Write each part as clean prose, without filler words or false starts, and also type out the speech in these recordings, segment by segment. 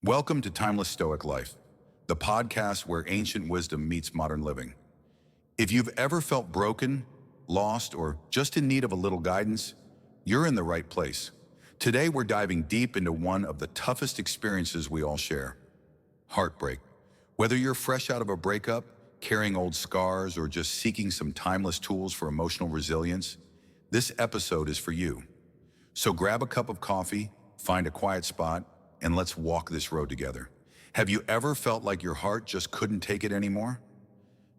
Welcome to Timeless Stoic Life, the podcast where ancient wisdom meets modern living. If you've ever felt broken, lost, or just in need of a little guidance, you're in the right place. Today we're diving deep into one of the toughest experiences we all share: heartbreak. Whether you're fresh out of a breakup, carrying old scars, or just seeking some timeless tools for emotional resilience, this episode is for you. So grab a cup of coffee, find a quiet spot, and let's walk this road together. Have you ever felt like your heart just couldn't take it anymore?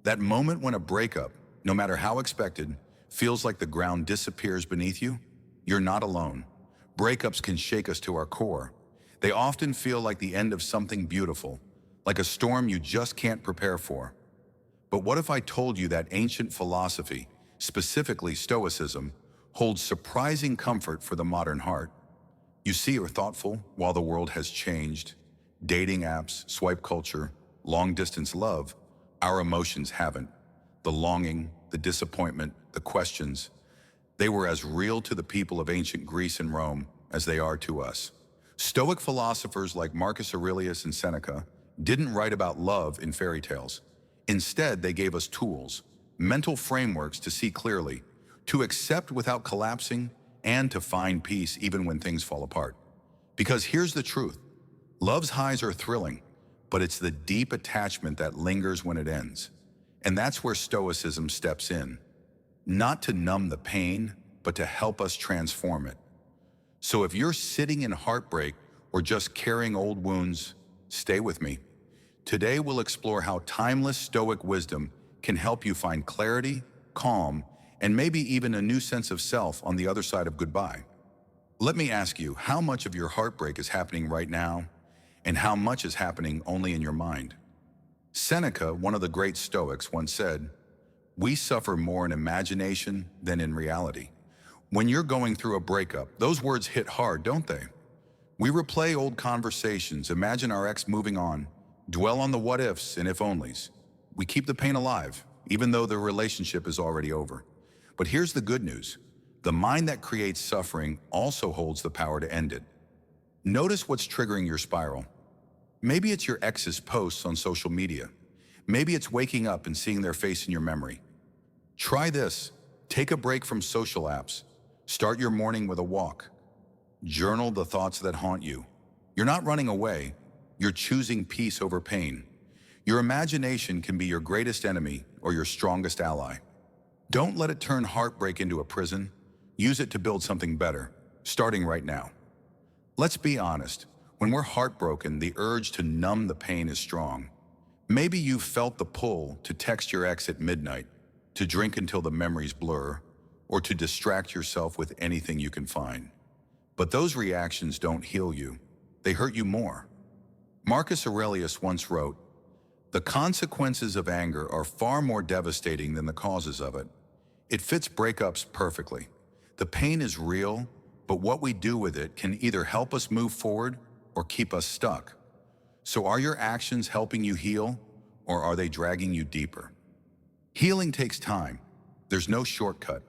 That moment when a breakup, no matter how expected, feels like the ground disappears beneath you? You're not alone. Breakups can shake us to our core. They often feel like the end of something beautiful, like a storm you just can't prepare for. But what if I told you that ancient philosophy, specifically Stoicism, holds surprising comfort for the modern heart? You see, you're thoughtful while the world has changed. Dating apps, swipe culture, long-distance love, our emotions haven't. The longing, the disappointment, the questions, they were as real to the people of ancient Greece and Rome as they are to us. Stoic philosophers like Marcus Aurelius and Seneca didn't write about love in fairy tales. Instead, they gave us tools, mental frameworks to see clearly, to accept without collapsing, and to find peace even when things fall apart. Because here's the truth: love's highs are thrilling, but it's the deep attachment that lingers when it ends. And that's where Stoicism steps in. Not to numb the pain, but to help us transform it. So if you're sitting in heartbreak or just carrying old wounds, stay with me. Today we'll explore how timeless Stoic wisdom can help you find clarity, calm, and maybe even a new sense of self on the other side of goodbye. Let me ask you, how much of your heartbreak is happening right now, and how much is happening only in your mind? Seneca, one of the great Stoics, once said, "We suffer more in imagination than in reality." When you're going through a breakup, those words hit hard, don't they? We replay old conversations, imagine our ex moving on, dwell on the what-ifs and if-onlys. We keep the pain alive, even though the relationship is already over. But here's the good news: the mind that creates suffering also holds the power to end it. Notice what's triggering your spiral. Maybe it's your ex's posts on social media. Maybe it's waking up and seeing their face in your memory. Try this. Take a break from social apps. Start your morning with a walk. Journal the thoughts that haunt you. You're not running away. You're choosing peace over pain. Your imagination can be your greatest enemy or your strongest ally. Don't let it turn heartbreak into a prison. Use it to build something better, starting right now. Let's be honest. When we're heartbroken, the urge to numb the pain is strong. Maybe you've felt the pull to text your ex at midnight, to drink until the memories blur, or to distract yourself with anything you can find. But those reactions don't heal you. They hurt you more. Marcus Aurelius once wrote, "The consequences of anger are far more devastating than the causes of it." It fits breakups perfectly. The pain is real, but what we do with it can either help us move forward or keep us stuck. So are your actions helping you heal, or are they dragging you deeper? Healing takes time. There's no shortcut,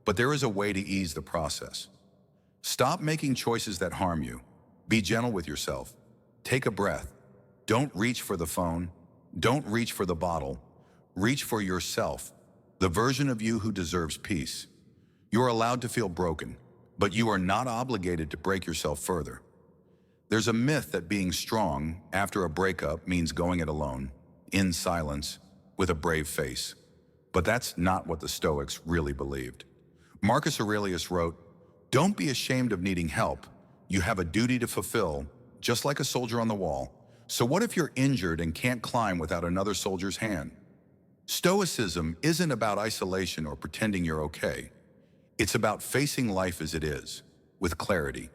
but there is a way to ease the process. Stop making choices that harm you. Be gentle with yourself. Take a breath. Don't reach for the phone. Don't reach for the bottle. Reach for yourself, the version of you who deserves peace. You're allowed to feel broken, but you are not obligated to break yourself further. There's a myth that being strong after a breakup means going it alone, in silence, with a brave face. But that's not what the Stoics really believed. Marcus Aurelius wrote, "Don't be ashamed of needing help. You have a duty to fulfill, just like a soldier on the wall. So what if you're injured and can't climb without another soldier's hand?" Stoicism isn't about isolation or pretending you're okay. It's about facing life as it is, with clarity.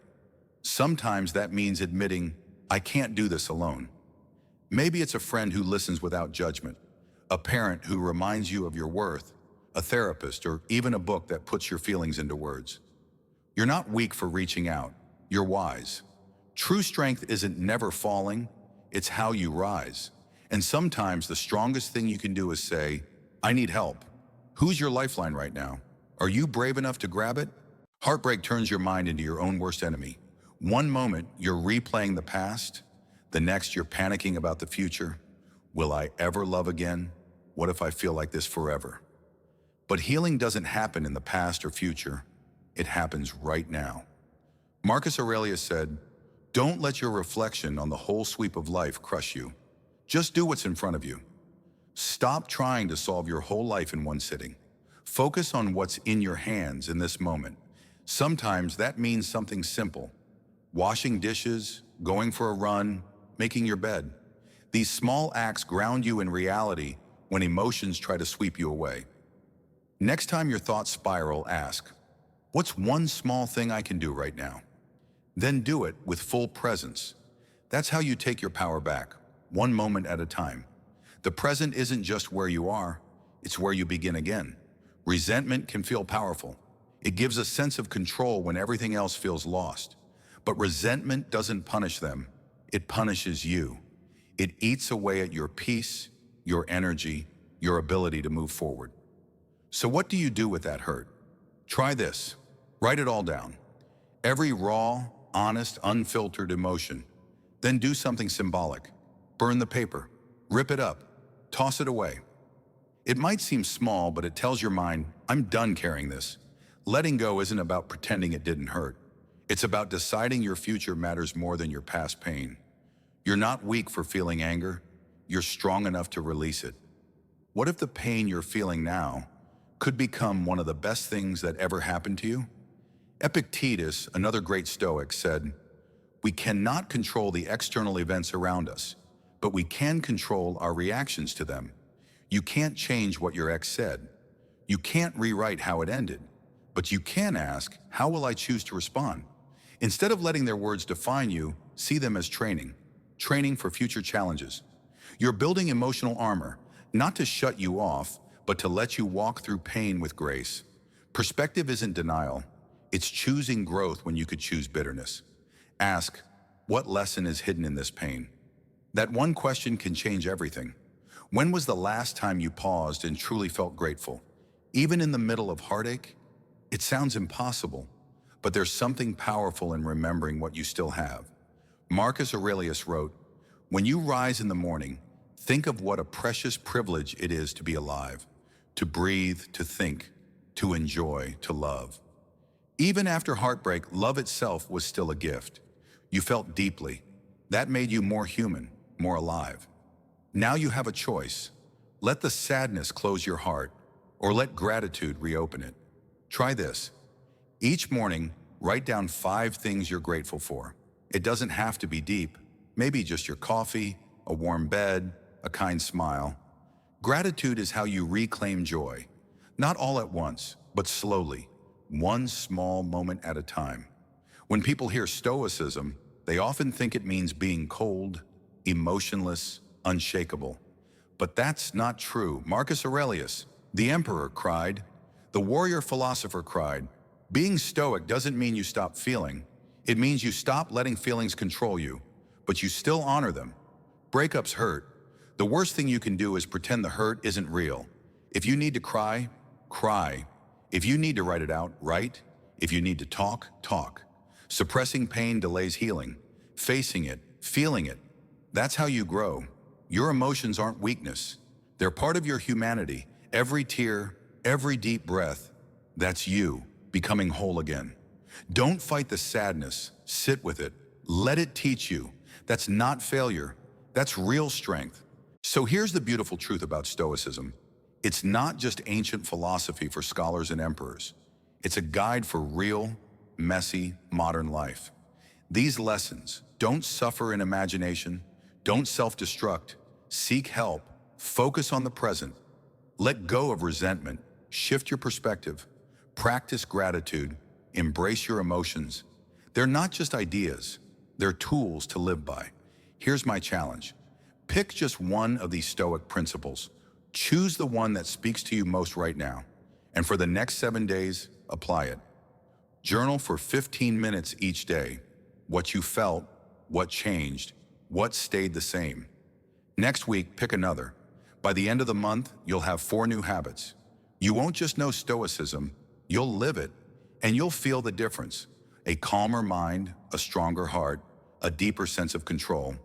Sometimes that means admitting, "I can't do this alone." Maybe it's a friend who listens without judgment, a parent who reminds you of your worth, a therapist, or even a book that puts your feelings into words. You're not weak for reaching out. You're wise. True strength isn't never falling. It's how you rise. And sometimes the strongest thing you can do is say, "I need help." Who's your lifeline right now? Are you brave enough to grab it? Heartbreak turns your mind into your own worst enemy. One moment, you're replaying the past. The next, you're panicking about the future. Will I ever love again? What if I feel like this forever? But healing doesn't happen in the past or future. It happens right now. Marcus Aurelius said, "Don't let your reflection on the whole sweep of life crush you. Just do what's in front of you. Stop trying to solve your whole life in one sitting. Focus on what's in your hands in this moment." Sometimes that means something simple. Washing dishes, going for a run, making your bed. These small acts ground you in reality when emotions try to sweep you away. Next time your thoughts spiral, ask, "What's one small thing I can do right now?" Then do it with full presence. That's how you take your power back, one moment at a time. The present isn't just where you are, it's where you begin again. Resentment can feel powerful. It gives a sense of control when everything else feels lost. But resentment doesn't punish them, it punishes you. It eats away at your peace, your energy, your ability to move forward. So what do you do with that hurt? Try this. Write it all down. Every raw, honest, unfiltered emotion. Then do something symbolic. Burn the paper. Rip it up. Toss it away. It might seem small, but it tells your mind, "I'm done carrying this." Letting go isn't about pretending it didn't hurt. It's about deciding your future matters more than your past pain. You're not weak for feeling anger. You're strong enough to release it. What if the pain you're feeling now could become one of the best things that ever happened to you? Epictetus, another great Stoic, said, "We cannot control the external events around us, but we can control our reactions to them." You can't change what your ex said. You can't rewrite how it ended, but you can ask, "How will I choose to respond?" Instead of letting their words define you, see them as training for future challenges. You're building emotional armor, not to shut you off, but to let you walk through pain with grace. Perspective isn't denial. It's choosing growth when you could choose bitterness. Ask, what lesson is hidden in this pain? That one question can change everything. When was the last time you paused and truly felt grateful? Even in the middle of heartache? It sounds impossible, but there's something powerful in remembering what you still have. Marcus Aurelius wrote, "When you rise in the morning, think of what a precious privilege it is to be alive, to breathe, to think, to enjoy, to love." Even after heartbreak, love itself was still a gift. You felt deeply. That made you more human, more alive. Now you have a choice. Let the sadness close your heart, or let gratitude reopen it. Try this. Each morning, write down 5 things you're grateful for. It doesn't have to be deep. Maybe just your coffee, a warm bed, a kind smile. Gratitude is how you reclaim joy. Not all at once, but slowly, one small moment at a time. When people hear Stoicism, they often think it means being cold, emotionless, unshakable. But that's not true. Marcus Aurelius, the emperor, cried. The warrior philosopher cried, "Being stoic doesn't mean you stop feeling. It means you stop letting feelings control you, but you still honor them." Breakups hurt. The worst thing you can do is pretend the hurt isn't real. If you need to cry, cry. If you need to write it out, write. If you need to talk, talk. Suppressing pain delays healing. Facing it, feeling it. That's how you grow. Your emotions aren't weakness. They're part of your humanity. Every tear, every deep breath, that's you becoming whole again. Don't fight the sadness. Sit with it. Let it teach you. That's not failure. That's real strength. So here's the beautiful truth about Stoicism. It's not just ancient philosophy for scholars and emperors. It's a guide for real, messy, modern life. These lessons: don't suffer in imagination, don't self-destruct, seek help, focus on the present, let go of resentment, shift your perspective, practice gratitude, embrace your emotions. They're not just ideas, they're tools to live by. Here's my challenge. Pick just one of these Stoic principles. Choose the one that speaks to you most right now. And for the next 7 days, apply it. Journal for 15 minutes each day. What you felt, what changed, what stayed the same. Next week, pick another. By the end of the month, you'll have 4 new habits. You won't just know Stoicism, you'll live it, and you'll feel the difference. A calmer mind, a stronger heart, a deeper sense of control.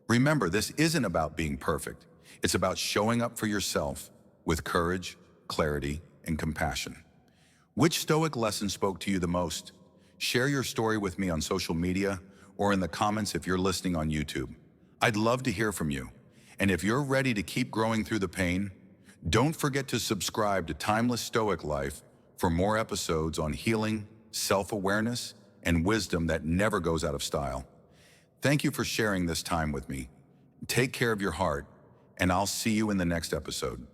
Remember, this isn't about being perfect. It's about showing up for yourself with courage, clarity, and compassion. Which Stoic lesson spoke to you the most? Share your story with me on social media or in the comments if you're listening on YouTube. I'd love to hear from you. And if you're ready to keep growing through the pain, don't forget to subscribe to Timeless Stoic Life for more episodes on healing, self-awareness, and wisdom that never goes out of style. Thank you for sharing this time with me. Take care of your heart, and I'll see you in the next episode.